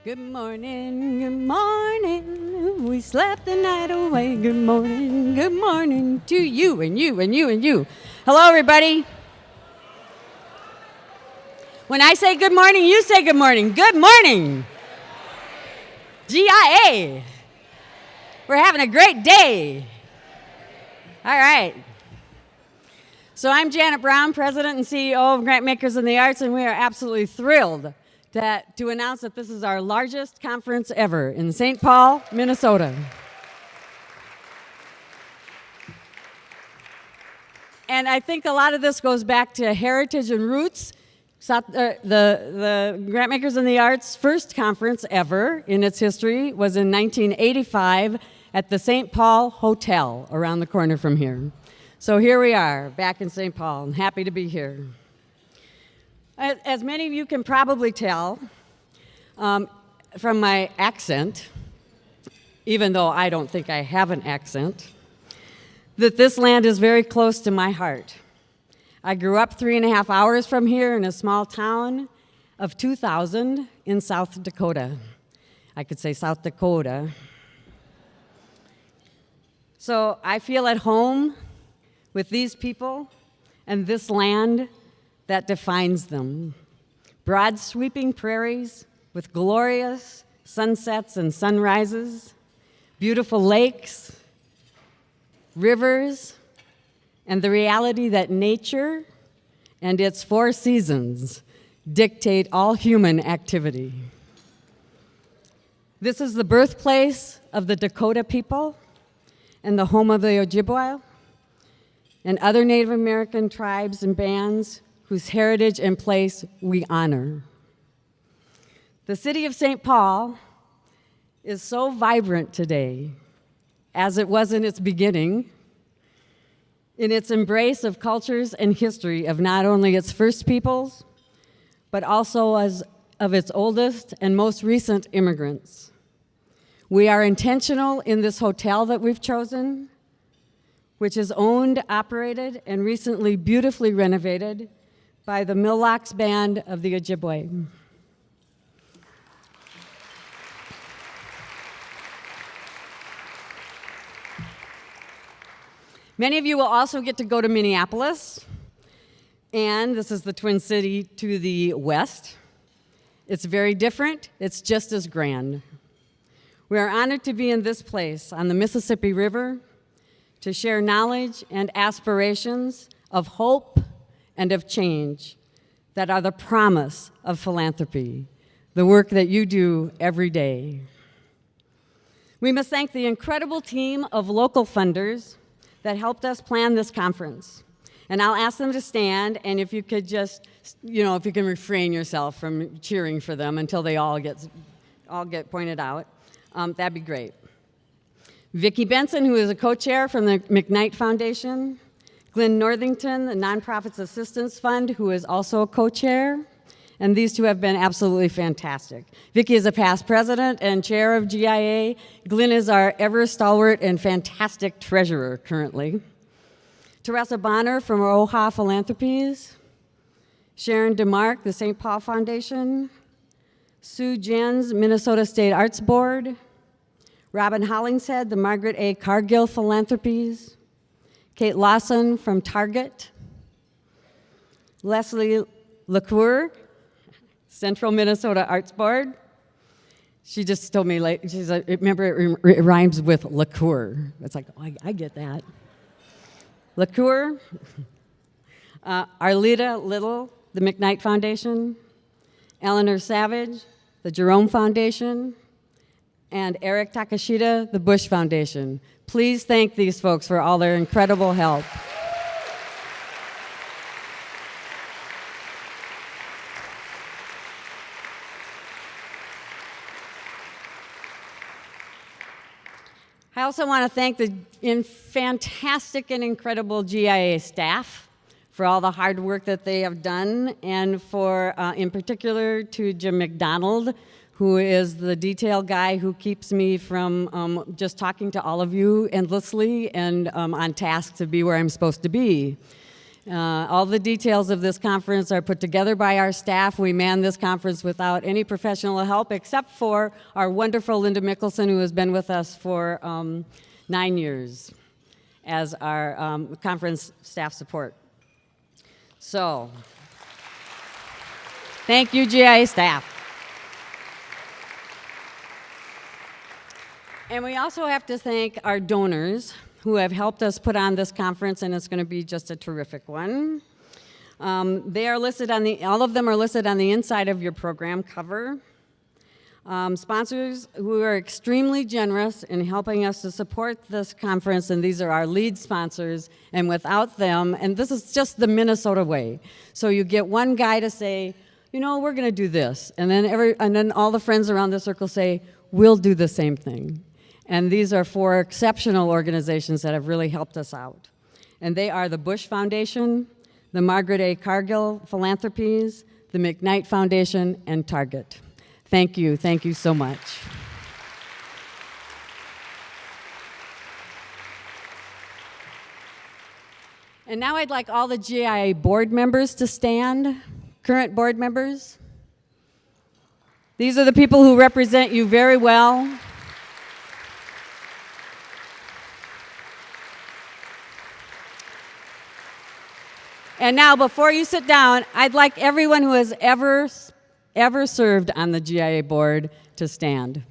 Good morning, we slept the night away. Good morning to you and you and you and you. Hello, everybody. When I say good morning, you say good morning. Good morning. GIA. We're having a great day. All right. So I'm Janet Brown, President and CEO of Grantmakers in the Arts, and we are absolutely thrilled to announce that this is our largest conference ever in St. Paul, Minnesota. And I think a lot of this goes back to heritage and roots. The Grantmakers in the Arts first conference ever in its history was in 1985 at the St. Paul Hotel around the corner from here. So here we are, back in St. Paul. I'm happy to be here. As many of you can probably tell from my accent, even though I don't think I have an accent, that this land is very close to my heart. I grew up 3.5 hours from here in a small town of 2,000 in South Dakota. I could say South Dakota. So I feel at home with these people and this land that defines them. Broad sweeping prairies with glorious sunsets and sunrises, beautiful lakes, rivers, and the reality that nature and its 4 seasons dictate all human activity. This is the birthplace of the Dakota people and the home of the Ojibwe and other Native American tribes and bands whose heritage and place we honor. The city of St. Paul is so vibrant today, as it was in its beginning, in its embrace of cultures and history of not only its first peoples, but also of its oldest and most recent immigrants. We are intentional in this hotel that we've chosen, which is owned, operated, and recently beautifully renovated by the Millocks Band of the Ojibwe. Many of you will also get to go to Minneapolis, and this is the Twin City to the west. It's very different, it's just as grand. We are honored to be in this place on the Mississippi River to share knowledge and aspirations of hope and of change that are the promise of philanthropy, the work that you do every day. We must thank the incredible team of local funders that helped us plan this conference. And I'll ask them to stand, and if you could just, if you can refrain yourself from cheering for them until they all get pointed out, that'd be great. Vicki Benson, who is a co-chair from the McKnight Foundation. Glenn Northington, the Nonprofits Assistance Fund, who is also a co-chair. And these two have been absolutely fantastic. Vicki is a past president and chair of GIA. Glenn is our ever stalwart and fantastic treasurer currently. Teresa Bonner from OHA Philanthropies. Sharon DeMark, the St. Paul Foundation. Sue Jens, Minnesota State Arts Board. Robin Hollingshead, the Margaret A. Cargill Philanthropies. Kate Lawson from Target. Leslie LaCour, Central Minnesota Arts Board. She just told me, she's like, remember it rhymes with liqueur. It's like, oh, I get that. LaCour. Arleta Little, the McKnight Foundation. Eleanor Savage, the Jerome Foundation. And Eric Takashita, the Bush Foundation. Please thank these folks for all their incredible help. I also want to thank the fantastic and incredible GIA staff for all the hard work that they have done, and for, in particular, to Jim McDonald, who is the detail guy who keeps me from just talking to all of you endlessly and on task to be where I'm supposed to be. All the details of this conference are put together by our staff. We man this conference without any professional help except for our wonderful Linda Mickelson, who has been with us for 9 years as our conference staff support. So, thank you, GIA staff. And we also have to thank our donors who have helped us put on this conference, and it's going to be just a terrific one. They are listed on all of them are listed on the inside of your program cover. Sponsors who are extremely generous in helping us to support this conference, and these are our lead sponsors, and without them, and this is just the Minnesota way. So you get one guy to say, you know, we're going to do this, and then all the friends around the circle say, we'll do the same thing. And these are 4 exceptional organizations that have really helped us out. And they are the Bush Foundation, the Margaret A. Cargill Philanthropies, the McKnight Foundation, and Target. Thank you so much. And now I'd like all the GIA board members to stand, current board members. These are the people who represent you very well. And now, before you sit down, I'd like everyone who has ever served on the GIA board to stand.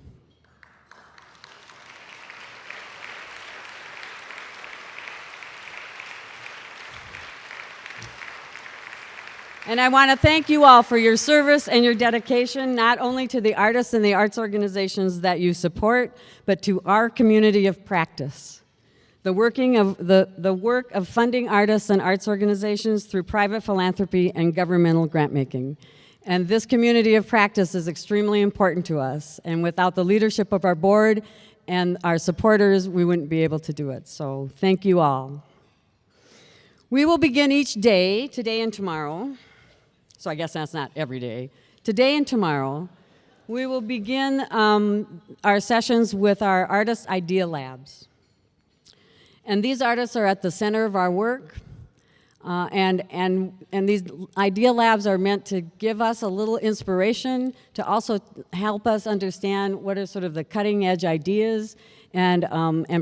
And I want to thank you all for your service and your dedication, not only to the artists and the arts organizations that you support, but to our community of practice. The work of funding artists and arts organizations through private philanthropy and governmental grant making. And this community of practice is extremely important to us. And without the leadership of our board and our supporters, we wouldn't be able to do it. So thank you all. We will begin each day, today and tomorrow. So I guess that's not every day. Today and tomorrow, we will begin our sessions with our Artist Idea Labs. And these artists are at the center of our work, and these Idea Labs are meant to give us a little inspiration, to also help us understand what are sort of the cutting edge ideas and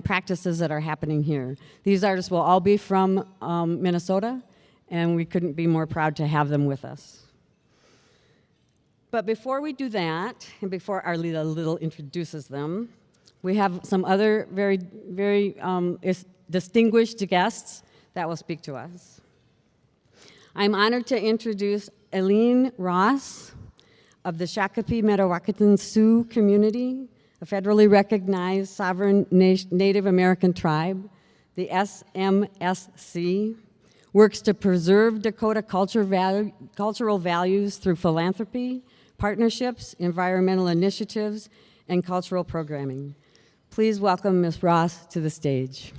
practices that are happening here. These artists will all be from Minnesota, and we couldn't be more proud to have them with us. But before we do that, and before Arlita Little introduces them, we have some other very distinguished guests that will speak to us. I'm honored to introduce Eileen Ross of the Shakopee Mdewakanton Sioux community, a federally recognized sovereign Native American tribe. The SMSC works to preserve Dakota cultural values through philanthropy, partnerships, environmental initiatives, and cultural programming. Please welcome Ms. Ross to the stage.